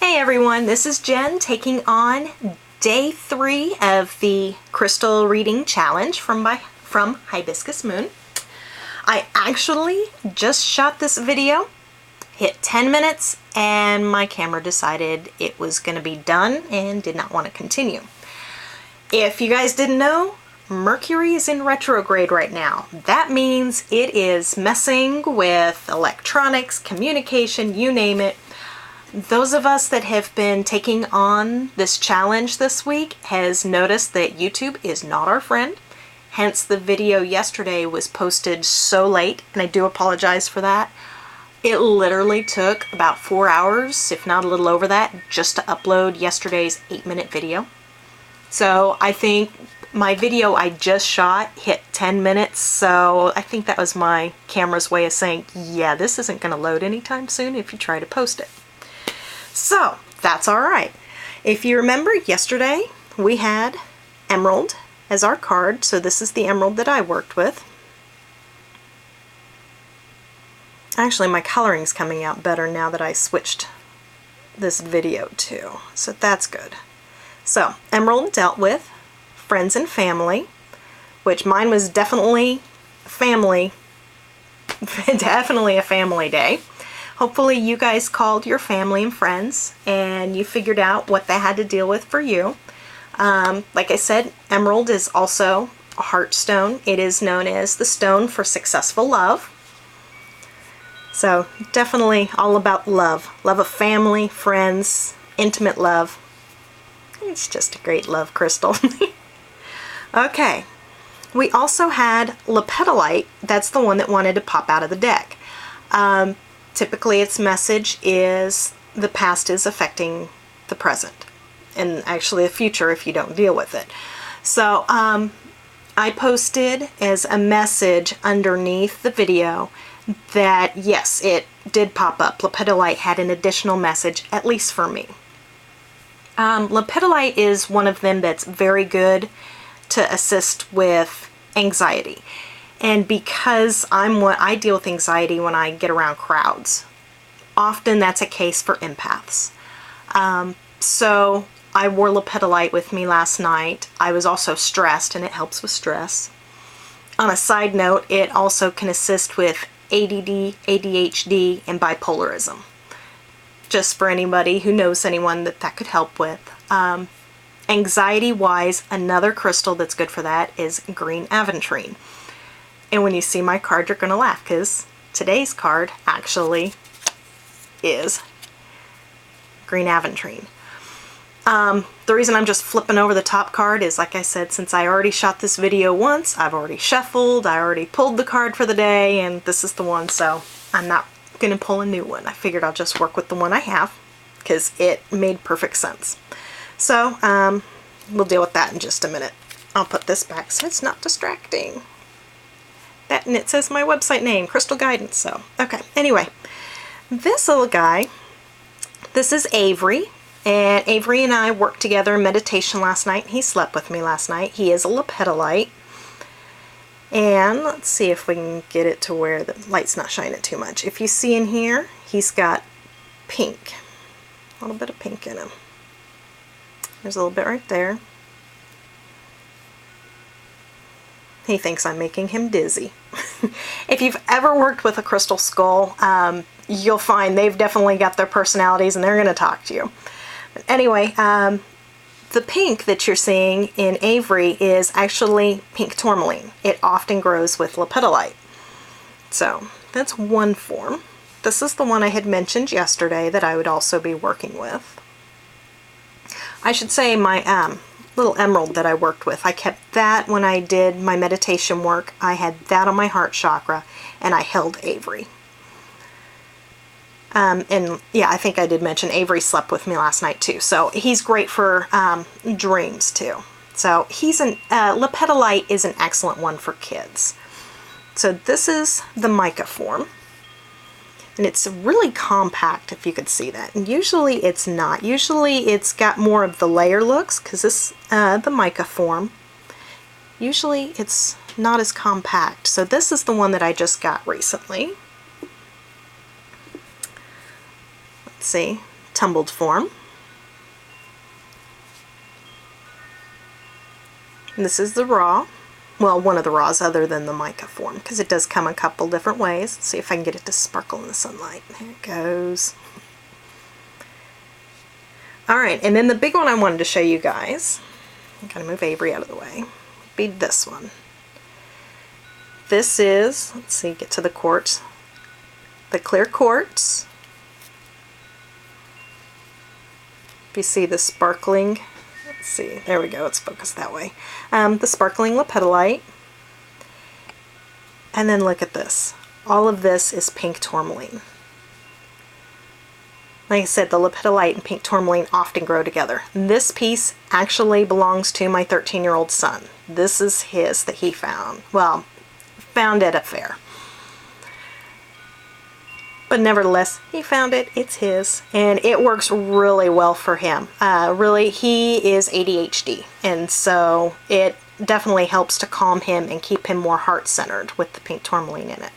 Hey everyone, this is Jen taking on day 3 of the crystal reading challenge from Hibiscus Moon. I actually just shot this video, hit 10 minutes, and my camera decided it was going to be done and did not want to continue. If you guys didn't know, Mercury is in retrograde right now. That means it is messing with electronics, communication, you name it. Those of us that have been taking on this challenge this week has noticed that YouTube is not our friend. Hence the video yesterday was posted so late, and I do apologize for that. It literally took about 4 hours, if not a little over that, just to upload yesterday's 8-minute video. So I think my video I just shot hit 10 minutes, so I think that was my camera's way of saying, yeah, this isn't going to load anytime soon if you try to post it. So that's all right. If you remember yesterday, we had Emerald as our card. So this is the emerald that I worked with. Actually, my coloring's coming out better now that I switched this video too. So that's good. So Emerald dealt with friends and family, which mine was definitely family, definitely a family day. Hopefully you guys called your family and friends and you figured out what they had to deal with for you. Like I said, Emerald is also a heart stone. It is known as the stone for successful love. So definitely all about love. Love of family, friends, intimate love. It's just a great love crystal. Okay. We also had Lepidolite. That's the one that wanted to pop out of the deck. Typically its message is the past is affecting the present, and actually the future if you don't deal with it. So I posted as a message underneath the video that yes, it did pop up. Lepidolite had an additional message, at least for me. Lepidolite is one of them that's very good to assist with anxiety. And because I deal with anxiety when I get around crowds, often that's a case for empaths. So I wore Lepidolite with me last night. I was also stressed, and it helps with stress. On a side note, it also can assist with ADD, ADHD, and bipolarism. Just for anybody who knows anyone that could help with. Anxiety-wise, another crystal that's good for that is Green Aventurine. And when you see my card, you're going to laugh, because today's card actually is Green Aventurine. The reason I'm just flipping over the top card is, like I said, since I already shot this video once, I've already shuffled, I already pulled the card for the day, and this is the one, so I'm not going to pull a new one. I figured I'll just work with the one I have, because it made perfect sense. So, we'll deal with that in just a minute. I'll put this back so it's not distracting. That, and it says my website name, Crystal Guidance, so, okay. Anyway, this little guy, this is Avery, and Avery and I worked together in meditation last night. He slept with me last night. He is a Lepidolite, and let's see if we can get it to where the light's not shining too much. If you see in here, he's got pink, a little bit of pink in him. There's a little bit right there. He thinks I'm making him dizzy. If you've ever worked with a crystal skull, you'll find they've definitely got their personalities and they're going to talk to you. But anyway, the pink that you're seeing in Avery is actually pink tourmaline. It often grows with Lepidolite. So that's one form. This is the one I had mentioned yesterday that I would also be working with. I should say my little emerald that I worked with. I kept that when I did my meditation work. I had that on my heart chakra, and I held Avery. And yeah, I think I did mention Avery slept with me last night too. So he's great for dreams too. So he's Lepidolite is an excellent one for kids. So this is the mica form. And it's really compact, if you could see that. And usually it's not. Usually it's got more of the layer looks, because this, the mica form, usually it's not as compact. So this is the one that I just got recently. Let's see. tumbled form. And this is the raw. Well, one of the raws other than the mica form, because it does come a couple different ways. Let's see if I can get it to sparkle in the sunlight. There it goes. Alright, and then the big one I wanted to show you guys, I'm going to move Avery out of the way, be this one. This is, let's see, get to the quartz, the clear quartz. If you see the sparkling, let's see, there we go, it's focused that way. The sparkling lepidolite. And then look at this. All of this is pink tourmaline. Like I said, the lepidolite and pink tourmaline often grow together. This piece actually belongs to my 13-year-old son. This is his that he found. Well, found at a fair. But nevertheless, he found it. It's his. And it works really well for him. Really, he is ADHD. And so it definitely helps to calm him and keep him more heart-centered with the pink tourmaline in it.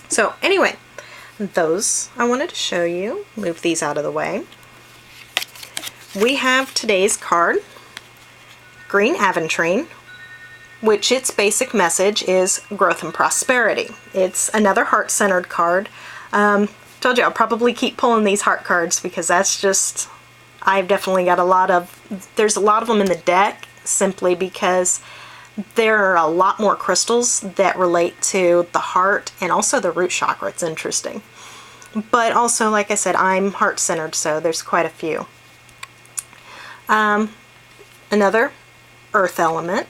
So anyway, those I wanted to show you. Move these out of the way. We have today's card, Green Aventurine, which its basic message is growth and prosperity. It's another heart-centered card. Told you I'll probably keep pulling these heart cards because that's just, I've definitely got a lot of, there's a lot of them in the deck simply because there are a lot more crystals that relate to the heart and also the root chakra. It's interesting. But also, like I said, I'm heart-centered, so there's quite a few. Another earth element.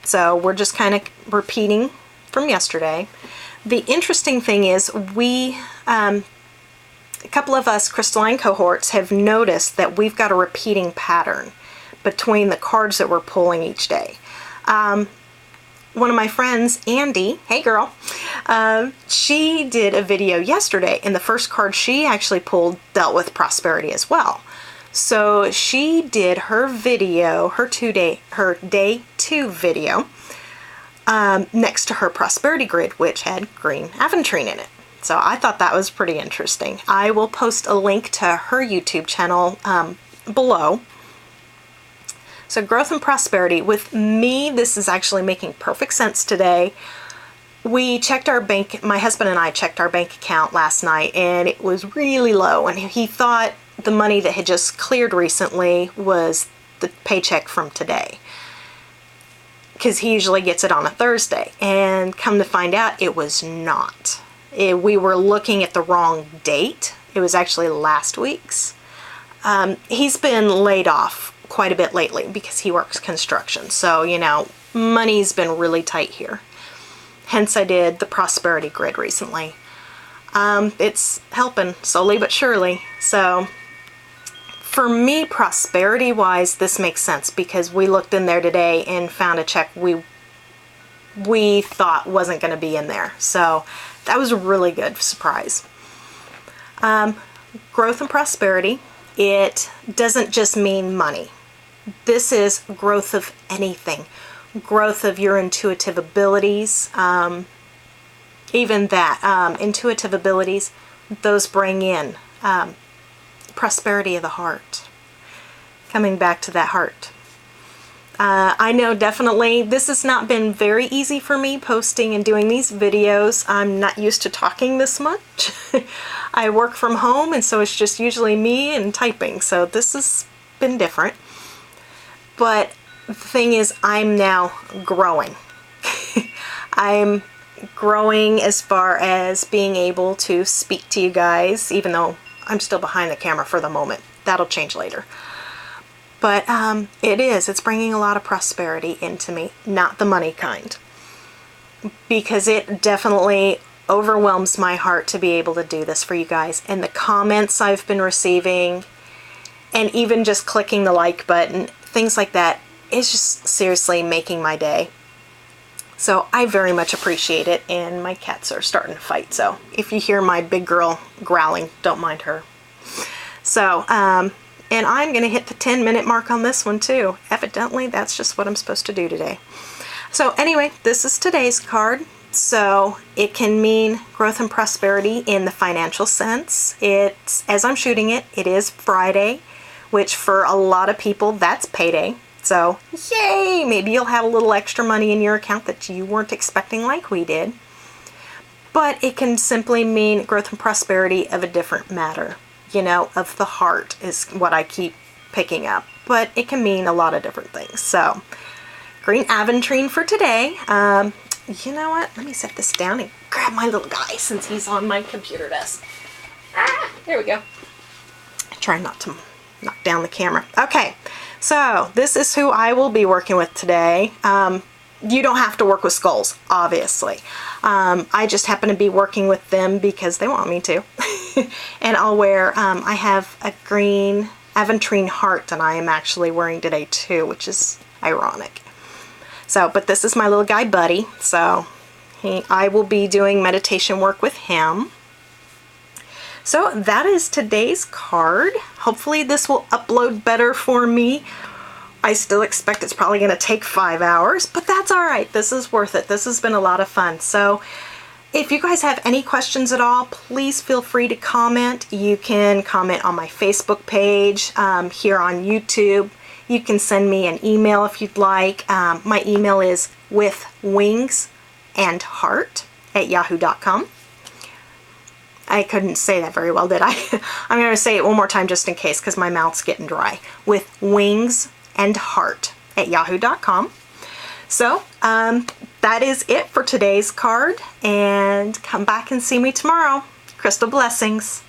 So we're just kind of repeating from yesterday. The interesting thing is we, a couple of us crystalline cohorts have noticed that we've got a repeating pattern between the cards that we're pulling each day. One of my friends, Andy, hey girl, she did a video yesterday, and the first card she actually pulled dealt with prosperity as well. So she did her video, her day 2 video, next to her prosperity grid, which had Green Aventurine in it. So I thought that was pretty interesting. I will post a link to her YouTube channel below. So growth and prosperity. With me, this is actually making perfect sense today. We checked our bank, my husband and I checked our bank account last night, and it was really low, and he thought the money that had just cleared recently was the paycheck from today, because he usually gets it on a Thursday, and come to find out it was not. We were looking at the wrong date. It was actually last week's. He's been laid off quite a bit lately because he works construction, so you know, money's been really tight here. Hence I did the prosperity grid recently. It's helping slowly but surely. So for me, prosperity wise, this makes sense because we looked in there today and found a check we thought wasn't going to be in there. So that was a really good surprise. Growth and prosperity, it doesn't just mean money. This is growth of anything. Growth of your intuitive abilities. Even that, intuitive abilities, those bring in prosperity of the heart. Coming back to that heart. I know definitely this has not been very easy for me posting and doing these videos. I'm not used to talking this much. I work from home, and so it's just usually me and typing, so this has been different. But the thing is, I'm now growing. I'm growing as far as being able to speak to you guys, even though I'm still behind the camera for the moment. That'll change later. But it's bringing a lot of prosperity into me, not the money kind. Because it definitely overwhelms my heart to be able to do this for you guys. And the comments I've been receiving, and even just clicking the like button, things like that, is just seriously making my day. So I very much appreciate it, and my cats are starting to fight, so if you hear my big girl growling, don't mind her. So, and I'm going to hit the 10-minute mark on this one too. Evidently, that's just what I'm supposed to do today. So anyway, this is today's card, So it can mean growth and prosperity in the financial sense. It's, as I'm shooting it, it is Friday, which for a lot of people, that's payday. So yay, maybe you'll have a little extra money in your account that you weren't expecting like we did. But it can simply mean growth and prosperity of a different matter. You know, of the heart is what I keep picking up. But it can mean a lot of different things. So, Green Aventurine for today. You know what? Let me set this down and grab my little guy since he's on my computer desk. Ah, there we go. Try not to knock down the camera. Okay, so this is who I will be working with today. You don't have to work with skulls, obviously. I just happen to be working with them because they want me to. And I'll wear, I have a green aventurine heart that I am actually wearing today too, which is ironic. So, but this is my little guy Buddy, so I will be doing meditation work with him. So that is today's card. Hopefully this will upload better for me. I still expect it's probably going to take 5 hours, but that's all right. This is worth it. This has been a lot of fun. So if you guys have any questions at all, please feel free to comment. You can comment on my Facebook page, here on YouTube. You can send me an email if you'd like. My email is withwingsandheart@yahoo.com. I couldn't say that very well, did I? I'm going to say it one more time just in case because my mouth's getting dry. withwingsandheart@yahoo.com. So that is it for today's card, and come back and see me tomorrow. Crystal blessings.